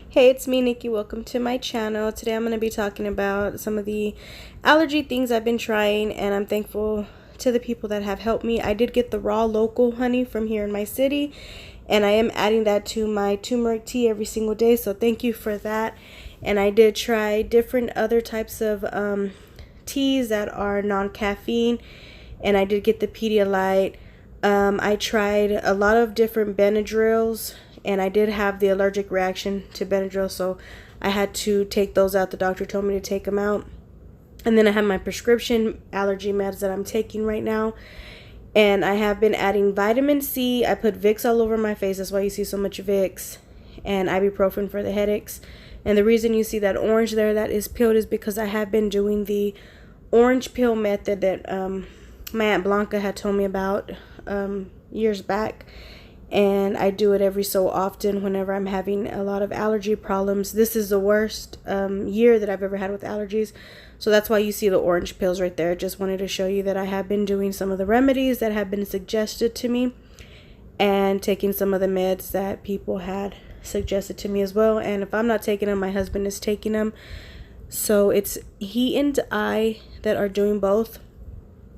Hey, it's me, Nikki. Welcome to my channel. Today I'm going to be talking about some of the allergy things I've been trying, and I'm thankful to the people that have helped me. I did get the raw local honey from here in my city, and I am adding that to my turmeric tea every single day, so thank you for that. And I did try different other types of teas that are non-caffeine, and I did get the Pedialyte. I tried a lot of different Benadryls, and I did have the allergic reaction to Benadryl, so I had to take those out. The doctor told me to take them out. And then I have my prescription allergy meds that I'm taking right now. And I have been adding vitamin C. I put Vicks all over my face. That's why you see so much Vicks. And ibuprofen for the headaches. And the reason you see that orange there that is peeled is because I have been doing the orange peel method that my Aunt Blanca had told me about years back. And I do it every so often whenever I'm having a lot of allergy problems. This is the worst year that I've ever had with allergies, so that's why you see the orange pills right there. Just wanted to show you that I have been doing some of the remedies that have been suggested to me and taking some of the meds that people had suggested to me as well. And if I'm not taking them, my husband is taking them, so it's he and I that are doing both.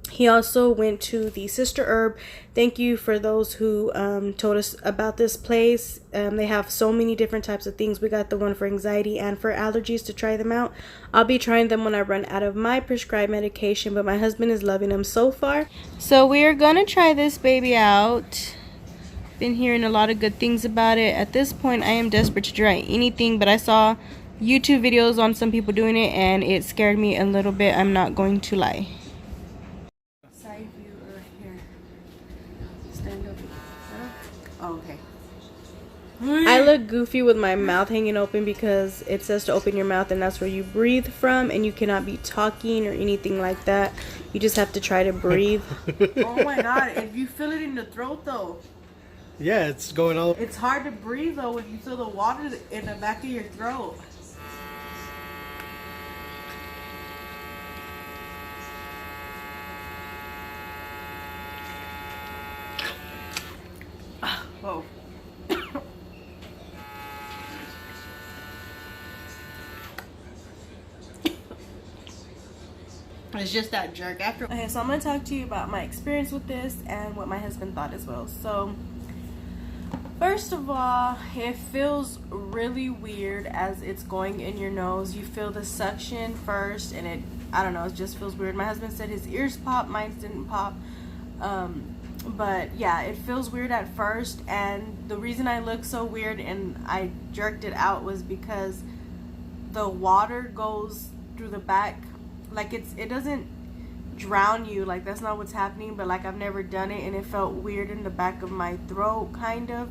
He also went to the Sister Herb. Thank you for those who told us about this place. They have so many different types of things. We got the one for anxiety and for allergies to try them out. I'll be trying them when I run out of my prescribed medication, but my husband is loving them so far. So we are going to try this baby out. Been hearing a lot of good things about it. At this point, I am desperate to try anything, but I saw YouTube videos on some people doing it, and it scared me a little bit. I'm not going to lie. Oh, okay. I look goofy with my mouth hanging open because it says to open your mouth, and that's where you breathe from, and you cannot be talking or anything like that. You just have to try to breathe. Oh my god, if you feel it in the throat though. Yeah, it's going all. It's hard to breathe though when you feel the water in the back of your throat. Oh. It's just that jerk after. Okay, so I'm going to talk to you about my experience with this and what my husband thought as well. So, first of all, it feels really weird as it's going in your nose. You feel the suction first, and I don't know, it just feels weird. My husband said his ears popped, mine didn't pop. But yeah, it feels weird at first, and the reason I look so weird and I jerked it out was because the water goes through the back. Like it doesn't drown you, like that's not what's happening, but like I've never done it and it felt weird in the back of my throat kind of.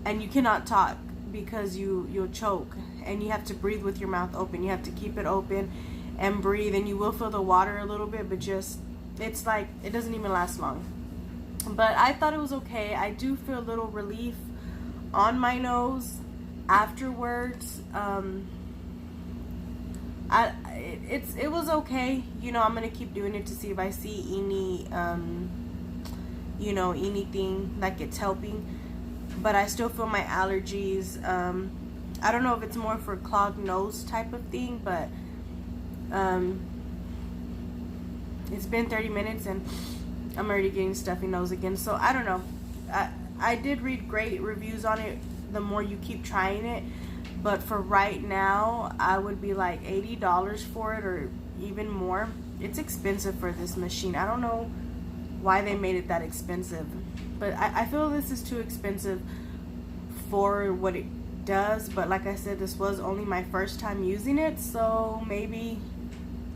And you cannot talk because you'll choke, and you have to breathe with your mouth open. You have to keep it open and breathe, and you will feel the water a little bit, but just it's like it doesn't even last long. But I thought it was okay. I do feel a little relief on my nose afterwards. It was okay. You know, I'm gonna keep doing it to see if I see any you know, anything like it's helping. But I still feel my allergies. I don't know if it's more for clogged nose type of thing, but it's been 30 minutes and I'm already getting stuffy nose again. So I don't know. I did read great reviews on it the more you keep trying it, but for right now I would be like $80 for it or even more. It's expensive for this machine. I don't know why they made it that expensive, but I feel this is too expensive for what it does. But like I said, this was only my first time using it, so maybe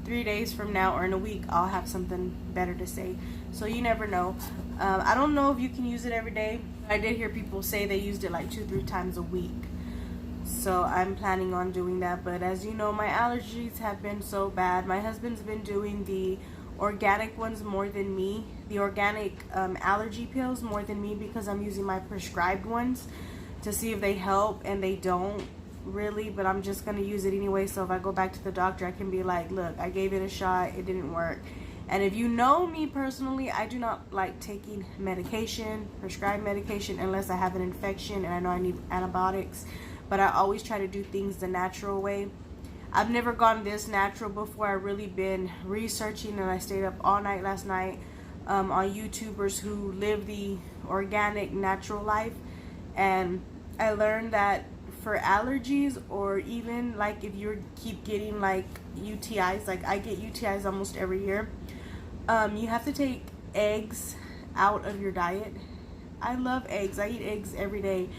3 days from now or in a week I'll have something better to say. So you never know. I don't know if you can use it every day. I did hear people say they used it like 2-3 times a week, so I'm planning on doing that. But as you know, my allergies have been so bad. My husband's been doing the organic ones more than me, the organic allergy pills more than me, because I'm using my prescribed ones to see if they help, and they don't really. But I'm just gonna use it anyway, so if I go back to the doctor I can be like, look, I gave it a shot, it didn't work. And if you know me personally, I do not like taking medication, prescribed medication, unless I have an infection and I know I need antibiotics. but I always try to do things the natural way. I've never gone this natural before. I've really been researching, and I stayed up all night last night on YouTubers who live the organic, natural life. And I learned that for allergies, or even like if you keep getting like UTIs, like I get UTIs almost every year, you have to take eggs out of your diet. I love eggs. I eat eggs every day.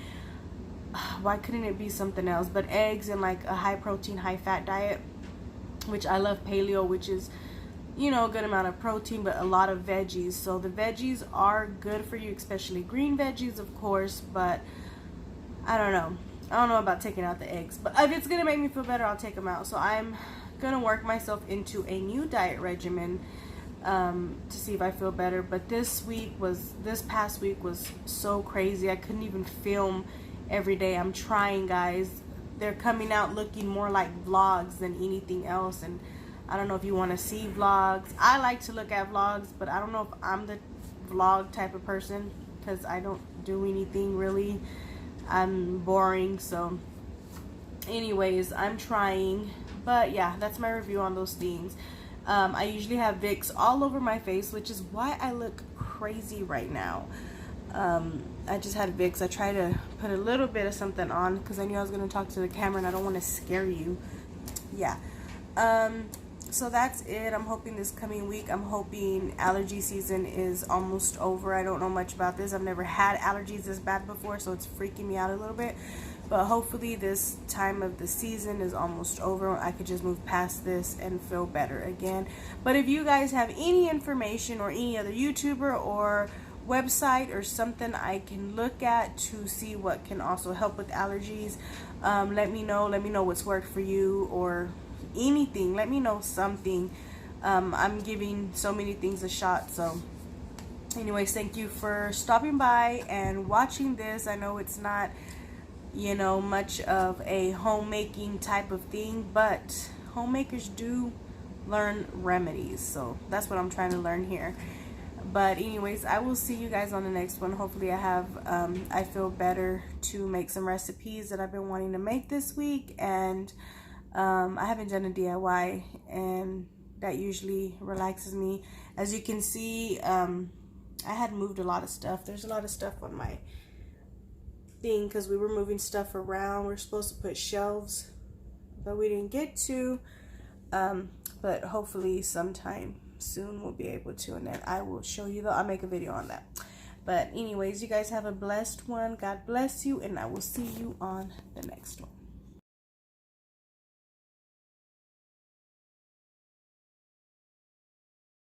Why couldn't it be something else? But eggs and like a high protein, high fat diet, which I love paleo, which is, you know, a good amount of protein, but a lot of veggies. So the veggies are good for you, especially green veggies, of course, but I don't know about taking out the eggs. But if it's going to make me feel better, I'll take them out. So I'm going to work myself into a new diet regimen to see if I feel better. But this past week was so crazy. I couldn't even film every day. I'm trying, guys. They're coming out looking more like vlogs than anything else, and I don't know if you want to see vlogs. I like to look at vlogs, but I don't know if I'm the vlog type of person, because I don't do anything really. I'm boring. So anyways, I'm trying. But yeah, that's my review on those things. I usually have Vicks all over my face, which is why I look crazy right now. I just had Vicks. I try to put a little bit of something on because I knew I was going to talk to the camera and I don't want to scare you. Yeah. So that's it. I'm hoping this coming week, I'm hoping allergy season is almost over. I don't know much about this. I've never had allergies this bad before, so it's freaking me out a little bit. But hopefully this time of the season is almost over. I could just move past this and feel better again. But if you guys have any information or any other YouTuber or website or something I can look at to see what can also help with allergies, let me know. Let me know what's worked for you, or anything. Let me know something. I'm giving so many things a shot. So anyways, thank you for stopping by and watching this. I know it's not, you know, much of a homemaking type of thing, but homemakers do learn remedies, so that's what I'm trying to learn here. But anyways, I will see you guys on the next one. Hopefully I feel better to make some recipes that I've been wanting to make this week. And I haven't done a DIY, and that usually relaxes me. As you can see, I had moved a lot of stuff. There's a lot of stuff on my thing because we were moving stuff around. We're supposed to put shelves, but we didn't get to. But hopefully sometime soon we'll be able to, and then I will show you. I'll make a video on that. But anyways, you guys have a blessed one. God bless you, and I will see you on the next one.